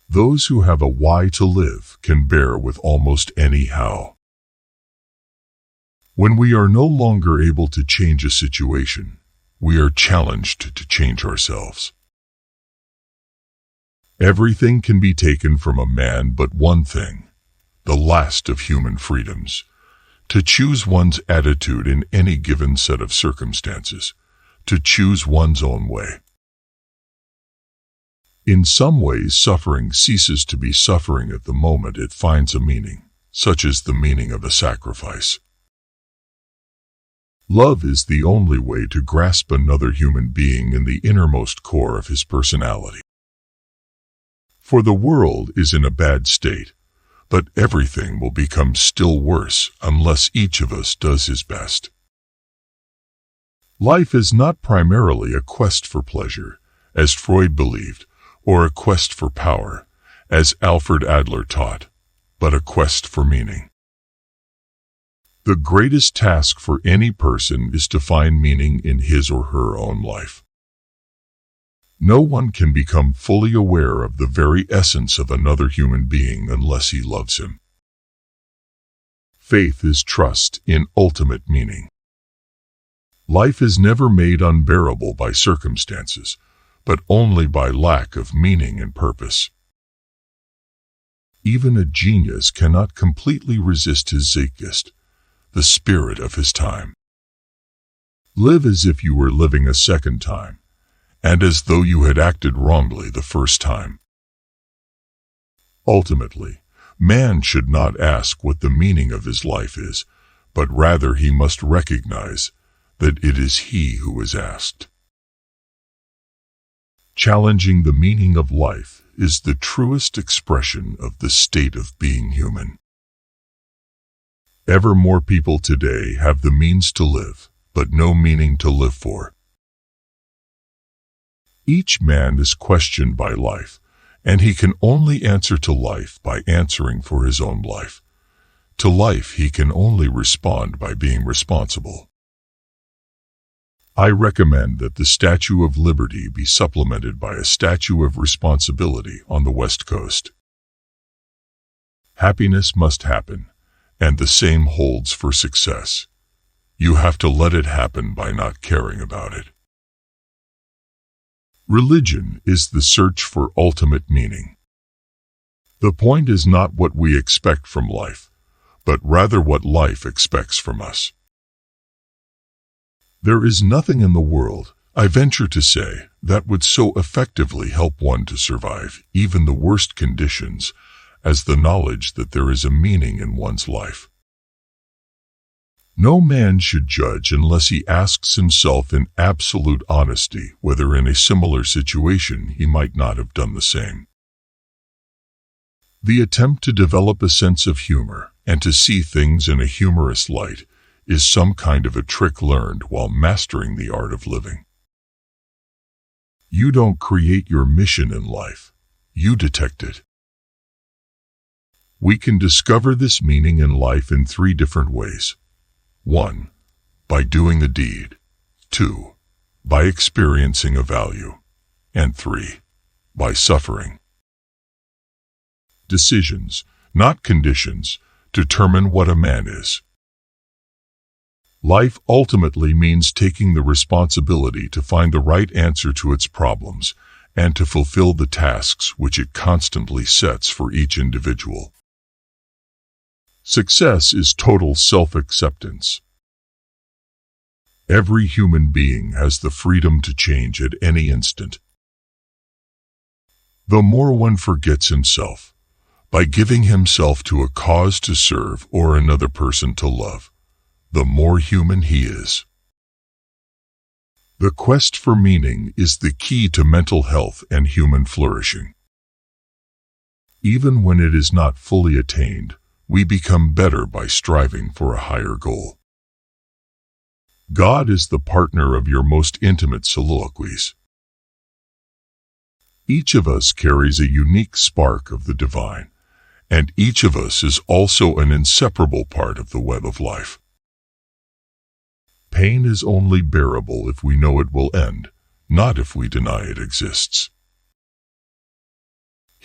Those who have a why to live can bear with almost any how. When we are no longer able to change a situation, we are challenged to change ourselves. Everything can be taken from a man but one thing, the last of human freedoms, to choose one's attitude in any given set of circumstances, to choose one's own way. In some ways, suffering ceases to be suffering at the moment it finds a meaning, such as the meaning of a sacrifice. Love is the only way to grasp another human being in the innermost core of his personality. For the world is in a bad state, but everything will become still worse unless each of us does his best. Life is not primarily a quest for pleasure, as Freud believed, or a quest for power, as Alfred Adler taught, but a quest for meaning. The greatest task for any person is to find meaning in his or her own life. No one can become fully aware of the very essence of another human being unless he loves him. Faith is trust in ultimate meaning. Life is never made unbearable by circumstances, but only by lack of meaning and purpose. Even a genius cannot completely resist his Zeitgeist, the spirit of his time. Live as if you were living a second time, and as though you had acted wrongly the first time. Ultimately, man should not ask what the meaning of his life is, but rather he must recognize that it is he who is asked. Challenging the meaning of life is the truest expression of the state of being human. Ever more people today have the means to live, but no meaning to live for. Each man is questioned by life, and he can only answer to life by answering for his own life. To life he can only respond by being responsible. I recommend that the Statue of Liberty be supplemented by a Statue of Responsibility on the West Coast. Happiness must happen, and the same holds for success. You have to let it happen by not caring about it. Religion is the search for ultimate meaning. The point is not what we expect from life, but rather what life expects from us. There is nothing in the world, I venture to say, that would so effectively help one to survive even the worst conditions as the knowledge that there is a meaning in one's life. No man should judge unless he asks himself in absolute honesty whether in a similar situation he might not have done the same. The attempt to develop a sense of humor and to see things in a humorous light is some kind of a trick learned while mastering the art of living. You don't create your mission in life, you detect it. We can discover this meaning in life in 3 different ways. 1. By doing a deed. 2. By experiencing a value. And 3. By suffering. Decisions, not conditions, determine what a man is. Life ultimately means taking the responsibility to find the right answer to its problems and to fulfill the tasks which it constantly sets for each individual. Success is total self-acceptance. Every human being has the freedom to change at any instant. The more one forgets himself, by giving himself to a cause to serve or another person to love, the more human he is. The quest for meaning is the key to mental health and human flourishing. Even when it is not fully attained, we become better by striving for a higher goal. God is the partner of your most intimate soliloquies. Each of us carries a unique spark of the divine, and each of us is also an inseparable part of the web of life. Pain is only bearable if we know it will end, not if we deny it exists.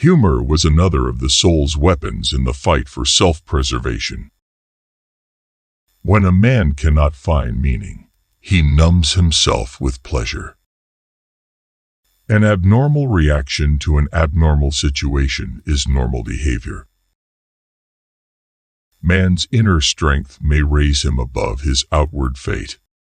Humor was another of the soul's weapons in the fight for self-preservation. When a man cannot find meaning, he numbs himself with pleasure. An abnormal reaction to an abnormal situation is normal behavior. Man's inner strength may raise him above his outward fate.